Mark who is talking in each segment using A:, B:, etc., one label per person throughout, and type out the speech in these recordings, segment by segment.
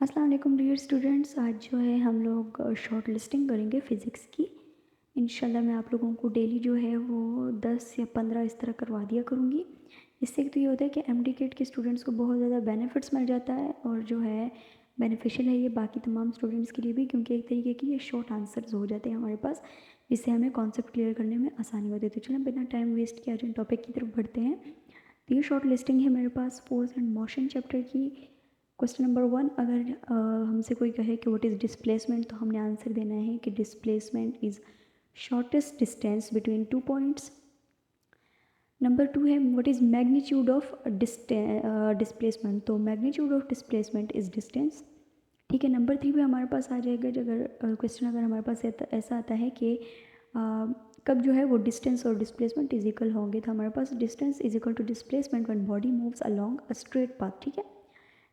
A: अस्सलाम वालेकुम dear students. आज जो है हम लोग शॉर्ट लिस्टिंग करेंगे फ़िज़िक्स की। इंशाल्लाह मैं आप लोगों को डेली जो है वो 10 या 15 इस तरह करवा दिया करूँगी। इससे एक तो ये होता है कि एमडी-किट के स्टूडेंट्स को बहुत ज़्यादा बेनिफिट्स मिल जाता है और जो है बेनिफिशियल है ये बाकी तमाम स्टूडेंट्स के लिए भी, क्योंकि एक तरीके की ये शॉर्ट आंसर्स हो जाते हैं हमारे पास, जिससे हमें कॉन्सेप्ट क्लियर करने में आसानी होती है। तो चलें बिना टाइम वेस्ट किए आज हम टॉपिक की तरफ बढ़ते हैं। तो ये शॉर्ट लिस्टिंग है मेरे पास फोर्स एंड मोशन चैप्टर की। क्वेश्चन नंबर 1, अगर हमसे कोई कहे कि व्हाट इज़ डिस्प्लेसमेंट, तो हमने आंसर देना है कि displacement is shortest distance between 2 points. Number 2 है what is magnitude of displacement, तो magnitude of displacement is distance. ठीक है। नंबर 3 पे हमारे पास आ जाएगा, अगर क्वेश्चन अगर हमारे पास ऐसा आता है कि कब जो है वो डिस्टेंस और डिस्प्लेसमेंट इज इक्वल होंगे, तो हमारे पास distance is equal to displacement when body moves along a straight path. ठीक है।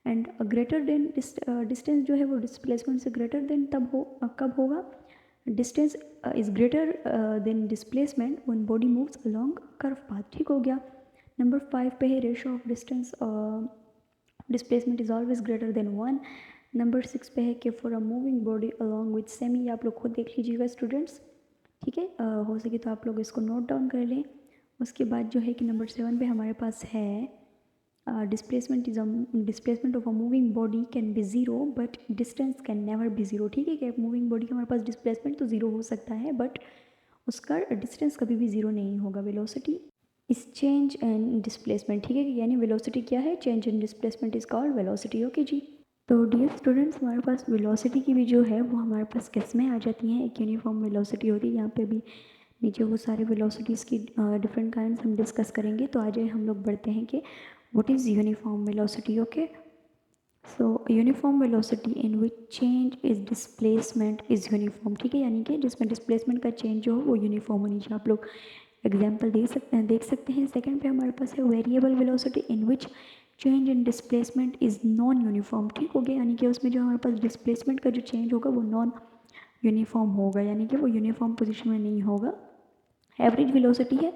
A: एंड ग्रेटर देन डिस्टेंस जो है वो डिस्प्लेसमेंट से ग्रेटर देन कब होगा, distance is greater than displacement when body moves along curve path. ठीक हो गया। नंबर 5 पे है ratio of distance displacement is always greater than 1। Number 6 पे है कि for a moving body along with semi, आप लोग खुद देख लीजिएगा स्टूडेंट्स। ठीक है। हो सके तो आप लोग इसको नोट डाउन कर लें। उसके बाद जो है कि नंबर 7 पे हमारे पास है displacement of a moving body can be zero but distance can never be zero. ठीक है कि मूविंग बॉडी का हमारे पास डिस्प्लेसमेंट तो ज़ीरो हो सकता है बट उसका डिस्टेंस कभी भी ज़ीरो नहीं होगा। वेलोसिटी इस चेंज एंड डिस्प्लेसमेंट। ठीक है कि यानी वेलोसिटी क्या है, change and displacement is called velocity. Okay जी। तो डियर स्टूडेंट्स, हमारे पास वेलोसिटी की भी जो है वो हमारे पास किस्में आ जाती हैं। एक यूनिफॉर्म वेलोसिटी होती है, यहाँ पे भी नीचे वो सारे वेलोसिटीज़ की डिफरेंट काइंड्स हम डिस्कस करेंगे। तो आज हम लोग बढ़ते हैं कि what is uniform velocity. Okay. So uniform velocity in which change is displacement is uniform. ठीक है, यानी कि जिसमें डिस्प्लेसमेंट का चेंज जो हो वो यूनिफॉर्म होनी चाहिए। आप लोग एग्जाम्पल देख सकते हैं। सेकंड पे हमारे पास है variable velocity in which change in displacement is non uniform. ठीक हो गया, यानी कि उसमें जो हमारे पास डिस्प्लेसमेंट का जो चेंज होगा वो नॉन यूनिफॉर्म होगा, यानी कि वो यूनिफॉर्म पोजीशन में नहीं होगा। एवरेज वेलोसिटी है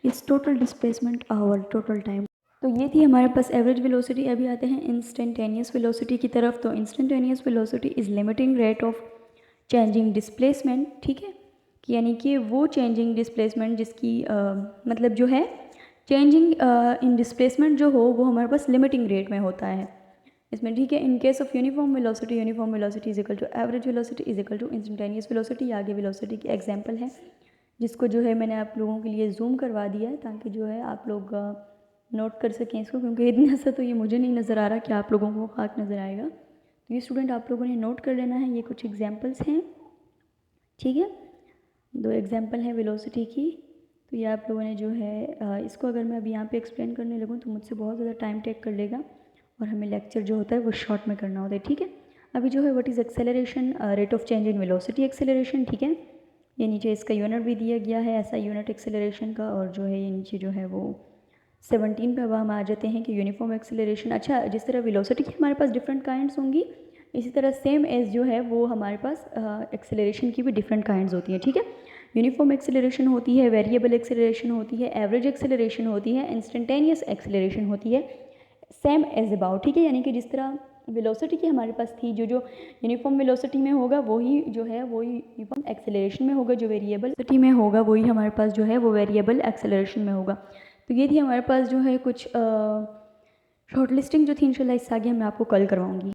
A: इस total displacement over total time. तो ये थी हमारे पास एवरेज वेलोसिटी। अभी आते हैं इंस्टेंटेनियस वेलोसिटी की तरफ। तो instantaneous velocity is limiting rate of changing displacement. ठीक है कि यानी कि वो चेंजिंग डिस्प्लेसमेंट जिसकी मतलब जो है चेंजिंग इन डिस्प्लेसमेंट जो हो वो हमारे पास लिमिटिंग रेट में होता है इसमें। ठीक है। In case of uniform velocity is equal to average velocity is equal to instantaneous velocity. आगे वेलोसिटी की एग्जांपल है जिसको जो है मैंने आप लोगों के लिए जूम करवा दिया है ताकि जो है आप लोग नोट कर सकें इसको, क्योंकि इतना सा तो ये मुझे नहीं नज़र आ रहा कि आप लोगों को खाक नज़र आएगा। तो ये स्टूडेंट आप लोगों ने नोट कर लेना है। ये कुछ एग्जांपल्स हैं। ठीक है, 2 एग्जांपल हैं वेलोसिटी की। तो ये आप लोगों ने जो है इसको अगर मैं अभी यहाँ पे एक्सप्लेन करने लगूँ तो मुझसे बहुत ज़्यादा टाइम टेक कर लेगा और हमें लेक्चर जो होता है वो शॉर्ट में करना होता है। ठीक है। अभी जो है what is acceleration, rate of change in velocity acceleration. ठीक है, ये नीचे इसका यूनिट भी दिया गया है ऐसा यूनिट एक्सेलरेशन का, और जो है ये नीचे जो है वो 17 पे अब हम आ जाते हैं कि यूनिफॉर्म एक्सेलरेशन। अच्छा, जिस तरह वेलोसिटी की हमारे पास डिफरेंट काइंड्स होंगी, इसी तरह सेम एज जो है वो हमारे पास एक्सेलरेशन की भी डिफरेंट काइंड्स होती हैं। ठीक है, यूनिफॉर्म एक्सेलरेशन होती है, वेरिएबल एक्सेलरेशन होती है, एवरेज एक्सेलरेशन होती है, इंस्टेंटेनियस एक्सेलरेशन होती है, सेम एज अबाउट। ठीक है, यानी कि जिस तरह वेलोसिटी की हमारे पास थी, जो जो यूनिफॉर्म वेलोसिटी में होगा वही जो है वही यूनिफॉर्म एक्सेलरेशन में होगा, जो वेरिएबल वेलोसिटी में होगा वही हमारे पास जो है वो वेरिएबल एक्सेलरेशन में होगा। तो ये थी हमारे पास जो है कुछ शॉर्ट लिस्टिंग जो थी। इंशाल्लाह इससे आगे मैं आपको कल करवाऊँगी।